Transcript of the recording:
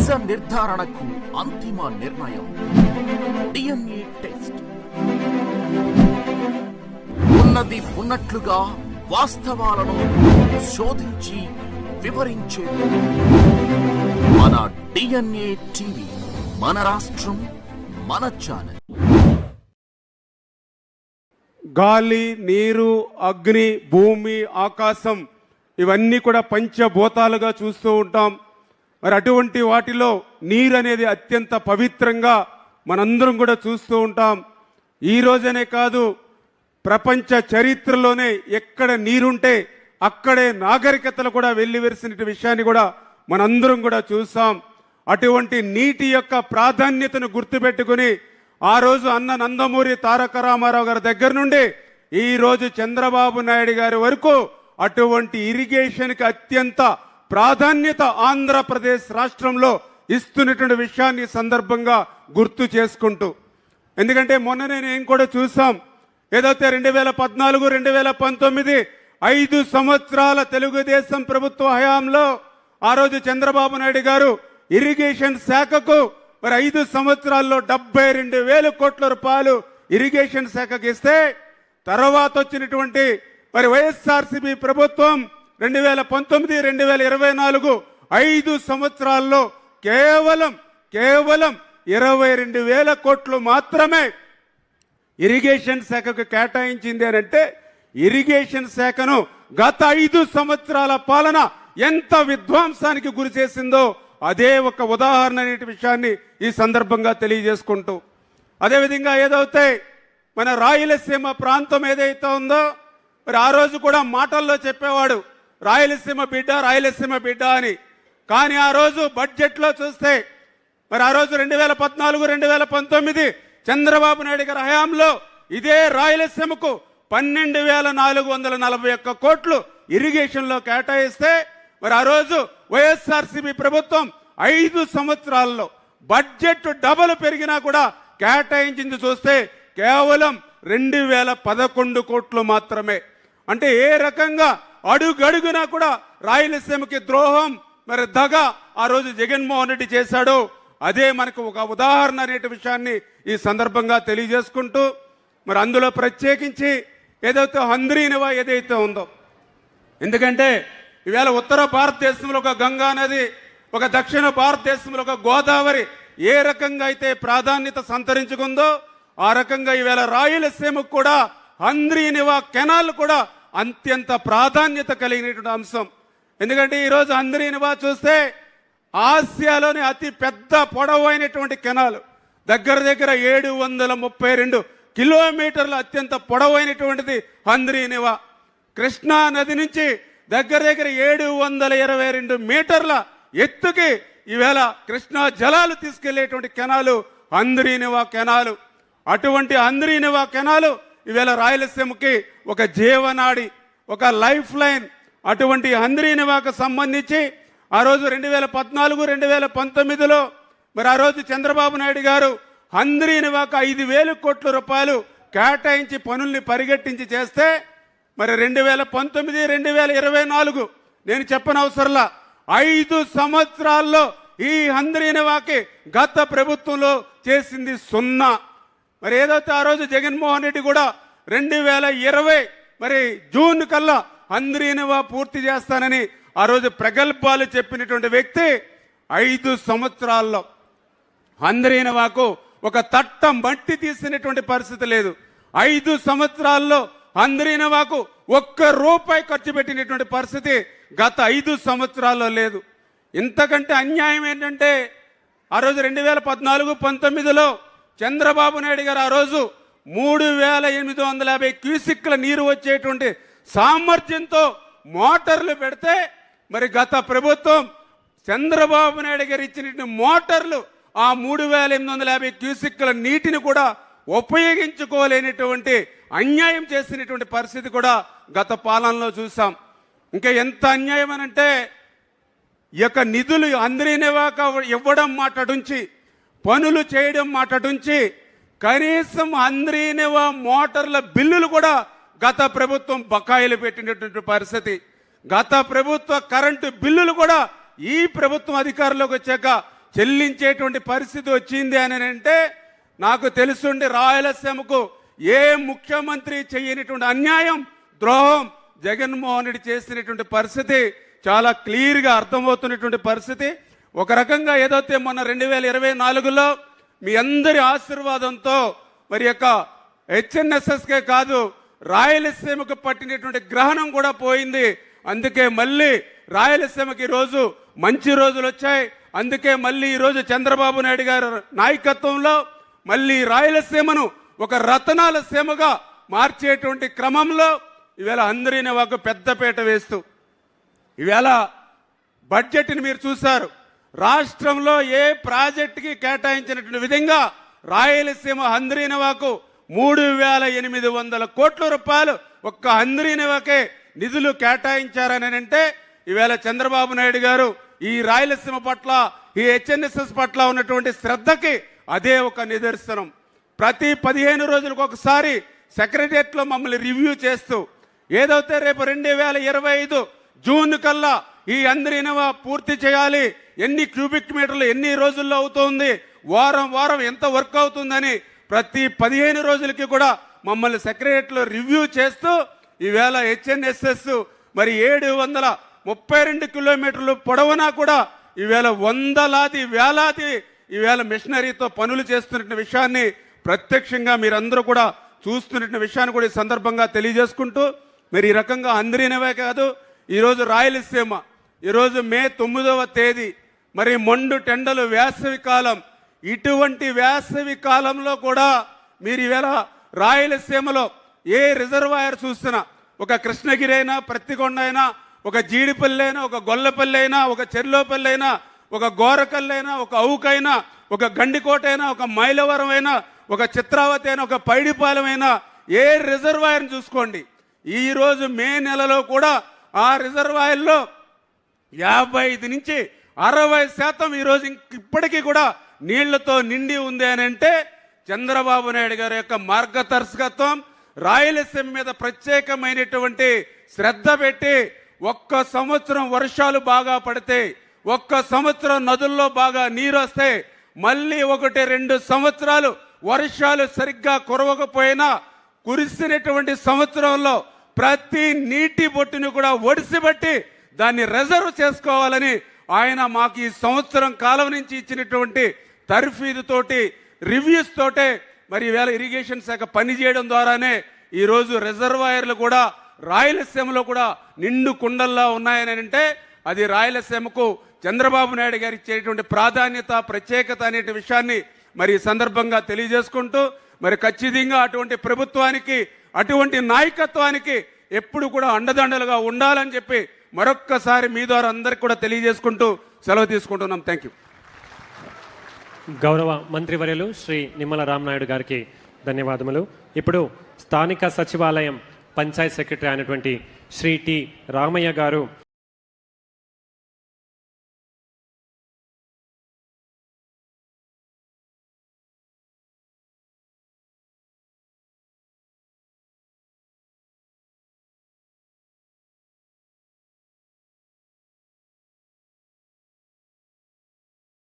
నిజ నిర్ధారణకు అంతిమ నిర్ణయం DNA టెస్ట్. ఉన్నది ఉన్నట్లుగా వాస్తవాలను శోధించి వివరించేది మన DNA టీవీ. మన రాష్ట్రం, మన ఛానల్. గాలి, నీరు, అగ్ని, భూమి, ఆకాశం ఇవన్నీ కూడా పంచభూతాలుగా చూస్తూ ఉంటాం. మరి అటువంటి వాటిలో నీరు అనేది అత్యంత పవిత్రంగా మనందరం కూడా చూస్తూ ఉంటాం. ఈ రోజనే కాదు, ప్రపంచ చరిత్రలోనే ఎక్కడ నీరుంటే అక్కడే నాగరికతలు కూడా వెల్లివిరిసిన విషయాన్ని కూడా మనందరం కూడా చూసాం. అటువంటి నీటి యొక్క ప్రాధాన్యతను గుర్తుపెట్టుకుని ఆ రోజు అన్న నందమూరి తారక రామారావు గారి దగ్గర నుండి ఈ రోజు చంద్రబాబు నాయుడు గారి వరకు అటువంటి ఇరిగేషన్కి అత్యంత ప్రాధాన్యత ఆంధ్రప్రదేశ్ రాష్ట్రంలో ఇస్తున్నటువంటి విషయాన్ని సందర్భంగా గుర్తు చేసుకుంటూ, ఎందుకంటే మొన్ననే నేను కూడా చూసాం, ఏదైతే 2014, 2019 5 సంవత్సరాల తెలుగుదేశం ప్రభుత్వ హయాంలో ఆ రోజు చంద్రబాబు నాయుడు గారు ఇరిగేషన్ శాఖకు మరి 5 సంవత్సరాల్లో 72,000 కోట్ల రూపాయలు ఇరిగేషన్ శాఖకి ఇస్తే, తర్వాత వచ్చినటువంటి మరి వైఎస్ఆర్సీపీ ప్రభుత్వం 2019, 2024 5 సంవత్సరాల్లో కేవలం 22,000 కోట్లు మాత్రమే ఇరిగేషన్ శాఖకు కేటాయించింది అని అంటే, ఇరిగేషన్ శాఖను గత 5 సంవత్సరాల పాలన ఎంత విధ్వంసానికి గురి చేసిందో అదే ఒక ఉదాహరణ అనే విషయాన్ని ఈ సందర్భంగా తెలియజేసుకుంటూ, అదేవిధంగా ఏదైతే మన రాయలసీమ ప్రాంతం ఏదైతే ఉందో, మరి ఆ రోజు కూడా మాటల్లో చెప్పేవాడు రాయలసీమ బిడ్డ, రాయలసీమ బిడ్డ అని. కానీ ఆ రోజు బడ్జెట్లో చూస్తే మరి ఆ రోజు 2014, 2019 చంద్రబాబు నాయుడు గారి హయాంలో ఇదే రాయలసీమకు 12,441 కోట్లు ఇరిగేషన్లో కేటాయిస్తే, మరి ఆ రోజు వైఎస్ఆర్సీపీ ప్రభుత్వం 5 సంవత్సరాల్లో బడ్జెట్ డబల్ పెరిగినా కూడా కేటాయించింది చూస్తే కేవలం 2,011 కోట్లు మాత్రమే. అంటే ఏ రకంగా అడుగడుగునా కూడా రాయలసీమకి ద్రోహం, మరి దగ ఆ రోజు జగన్మోహన్ రెడ్డి చేశాడో అదే మనకు ఒక ఉదాహరణ అనే విషయాన్ని ఈ సందర్భంగా తెలియజేసుకుంటూ, మరి అందులో ప్రత్యేకించి ఏదైతే హంద్రీనివా ఏదైతే ఉందో, ఎందుకంటే ఈవేళ ఉత్తర భారతదేశంలో ఒక గంగా నది, ఒక దక్షిణ భారతదేశంలో ఒక గోదావరి ఏ రకంగా అయితే ప్రాధాన్యత సంతరించుకుందో ఆ రకంగా ఈవేళ రాయలసీమకు కూడా హంద్రీనివా కెనాల్ కూడా అత్యంత ప్రాధాన్యత కలిగినటువంటి అంశం. ఎందుకంటే ఈరోజు హంద్రీనివా చూస్తే ఆసియాలోని అతి పెద్ద పొడవైనటువంటి కెనాల్, దగ్గర 732 కిలోమీటర్ల అత్యంత పొడవైనటువంటిది హంద్రీనివా. కృష్ణా నది నుంచి దగ్గర 722 మీటర్ల ఎత్తుకి ఈవేళ కృష్ణా జలాలు తీసుకెళ్లేటువంటి కెనాలు హంద్రీనివా కెనాలు. అటువంటి హంద్రీనివా కెనాలు ఈవేళ రాయలసీమకి ఒక జీవనాడి, ఒక లైఫ్ లైన్. అటువంటి హంద్రీనివాకు సంబంధించి ఆ రోజు 2014, 2019లో మరి ఆ రోజు చంద్రబాబు నాయుడు గారు హంద్రీనివాకు 5,000 కోట్ల రూపాయలు కేటాయించి పనుల్ని పరిగెట్టించి చేస్తే, మరి 2019, 2024 నేను చెప్పనవసరంలా 5 సంవత్సరాల్లో ఈ హంద్రీనివాకి గత ప్రభుత్వంలో చేసింది 0. మరి ఏదైతే ఆ రోజు జగన్మోహన్ రెడ్డి కూడా 2020 మరి జూన్ కల్లా హంద్రీనివా పూర్తి చేస్తానని ఆ రోజు ప్రగల్భాలు చెప్పినటువంటి వ్యక్తి 5 సంవత్సరాల్లో హంద్రీనివాకు ఒక తట్ట మట్టి తీసినటువంటి పరిస్థితి లేదు. 5 సంవత్సరాల్లో హంద్రీనివాకు ₹1 ఖర్చు పెట్టినటువంటి పరిస్థితి గత 5 సంవత్సరాల్లో లేదు. ఇంతకంటే అన్యాయం ఏంటంటే ఆ రోజు 2014, 19లో చంద్రబాబు నాయుడు గారు ఆ రోజు 3,850 క్యూసిక్ల నీరు వచ్చేటువంటి సామర్థ్యంతో మోటార్లు పెడితే, మరి గత ప్రభుత్వం చంద్రబాబు నాయుడు గారు ఇచ్చిన మోటార్లు ఆ 3,850 క్యూసిక్ల నీటిని కూడా ఉపయోగించుకోలేనటువంటి అన్యాయం చేసినటువంటి పరిస్థితి కూడా గత పాలనలో చూసాం. ఇంకా ఎంత అన్యాయం అనంటే, ఈ యొక్క నిధులు హంద్రీనివాకు ఇవ్వడం మాటడుంచి, పనులు చేయడం మాటడుంచి, కనీసం హంద్రీనివా మోటార్ల బిల్లులు కూడా గత ప్రభుత్వం బకాయిలు పెట్టినటువంటి పరిస్థితి. గత ప్రభుత్వ కరెంటు బిల్లులు కూడా ఈ ప్రభుత్వం అధికారంలోకి వచ్చాక చెల్లించేటువంటి పరిస్థితి వచ్చింది అని అంటే నాకు తెలుసుండి రాయలసీమకు ఏ ముఖ్యమంత్రి చేయనటువంటి అన్యాయం, ద్రోహం జగన్మోహన్ రెడ్డి చేసినటువంటి పరిస్థితి చాలా క్లియర్గా అర్థమవుతున్నటువంటి పరిస్థితి. ఒక రకంగా ఏదైతే మొన్న 2024లో మీ అందరి ఆశీర్వాదంతో మరి యొక్క హెచ్ఎన్ఎస్ఎస్కే కాదు రాయలసీమకు పట్టినటువంటి గ్రహణం కూడా పోయింది. అందుకే మళ్ళీ రాయలసీమకి ఈరోజు మంచి రోజులు వచ్చాయి. అందుకే మళ్ళీ ఈరోజు చంద్రబాబు నాయుడు గారి నాయకత్వంలో మళ్ళీ రాయలసీమను ఒక రతనాల సీమగా మార్చేటువంటి క్రమంలో ఈవేళ అందరినీ ఒక పెద్దపీట వేస్తూ ఈవేళ బడ్జెట్ని మీరు చూశారు. రాష్ట్రంలో ఏ ప్రాజెక్టుకి కేటాయించినటువంటి విధంగా రాయలసీమ హంద్రీనవాకు 3,800 కోట్ల రూపాయలు ఒక్క హంద్రీనవాకే నిధులు కేటాయించారని అంటే ఈవేళ చంద్రబాబు నాయుడు గారు ఈ రాయలసీమ పట్ల, ఈ హెచ్ఎన్ఎస్ఎస్ పట్ల ఉన్నటువంటి శ్రద్ధకి అదే ఒక నిదర్శనం. ప్రతి 15 రోజులకు ఒకసారి సెక్రటరియట్లో మమ్మల్ని రివ్యూ చేస్తూ ఏదైతే రేపు 2025 జూన్ కల్లా ఈ హంద్రీనవా పూర్తి చేయాలి, ఎన్ని క్యూబిక్ మీటర్లు ఎన్ని రోజుల్లో అవుతుంది, వారం ఎంత వర్క్ అవుతుందని ప్రతి 15 రోజులకి కూడా మమ్మల్ని సెక్రటరియట్లో రివ్యూ చేస్తూ ఈవేళ హెచ్ఎన్ఎస్ఎస్ మరి 732 కిలోమీటర్లు పొడవునా కూడా ఈవేళ వేలాది ఈవేళ మిషనరీతో పనులు చేస్తున్న విషయాన్ని ప్రత్యక్షంగా మీరందరూ కూడా చూస్తున్న విషయాన్ని కూడా ఈ సందర్భంగా తెలియజేసుకుంటూ మరి ఈ రకంగా హంద్రీనవే కాదు ఈరోజు రాయలసీమ ఈరోజు మే 9వ తేదీ మరి మండు టెండలు వేసవి కాలం. ఇటువంటి వేసవి కాలంలో కూడా మీరు ఈవేళ రాయలసీమలో ఏ రిజర్వాయర్ చూస్తున్నా, ఒక కృష్ణగిరి అయినా, ప్రత్తికొండ అయినా, ఒక జీడిపల్లి అయినా, ఒక గొల్లపల్లి అయినా, ఒక చెర్లోపల్లి అయినా, ఒక గోరకల్లి అయినా, ఒక అవుకైనా, ఒక గండికోట అయినా, ఒక మైలవరం అయినా, ఒక చిత్రావతి అయినా, ఒక పైడిపాలెం అయినా, ఏ రిజర్వాయర్ని చూసుకోండి. ఈరోజు మే నెలలో కూడా ఆ రిజర్వాయర్లో 55 నుంచి 60% ఈరోజు ఇప్పటికీ కూడా నీళ్లతో నిండి ఉంది అని అంటే చంద్రబాబు నాయుడు గారి యొక్క మార్గదర్శకత్వం, రాయలసీమ మీద ప్రత్యేకమైనటువంటి శ్రద్ధ పెట్టి ఒక్క సంవత్సరం వర్షాలు బాగా పడితే, ఒక్క సంవత్సరం నదుల్లో బాగా నీరు వస్తే, మళ్ళీ 1-2 సంవత్సరాలు వర్షాలు సరిగ్గా కురవకపోయినా కురిసినటువంటి సంవత్సరంలో ప్రతి నీటి బొట్టును కూడా ఒడిసిబట్టి దాన్ని రిజర్వ్ చేసుకోవాలని ఆయన మాకు ఈ సంవత్సరం కాలం నుంచి ఇచ్చినటువంటి తర్ఫీదు తోటి, రివ్యూస్ తోటే మరి ఈవేళ ఇరిగేషన్ శాఖ పనిచేయడం ద్వారానే ఈరోజు రిజర్వాయర్లు కూడా రాయలసీమలో కూడా నిండు కుండల్లా ఉన్నాయని అంటే అది రాయలసీమకు చంద్రబాబు నాయుడు గారు ఇచ్చేటువంటి ప్రాధాన్యత, ప్రత్యేకత అనే విషయాన్ని మరి ఈ సందర్భంగా తెలియజేసుకుంటూ మరి ఖచ్చితంగా అటువంటి ప్రభుత్వానికి, అటువంటి నాయకత్వానికి ఎప్పుడు కూడా అండదండలుగా ఉండాలని చెప్పి మరొక్కసారి మీ ద్వారా అందరికి కూడా తెలియజేసుకుంటూ సెలవు తీసుకుంటున్నాం. Thank you. గౌరవ మంత్రివర్యులు శ్రీ నిమ్మల రామనాయుడు గారికి ధన్యవాదములు. ఇప్పుడు స్థానిక సచివాలయం పంచాయత్ సెక్రటరీ అయినటువంటి శ్రీ టి రామయ్య గారు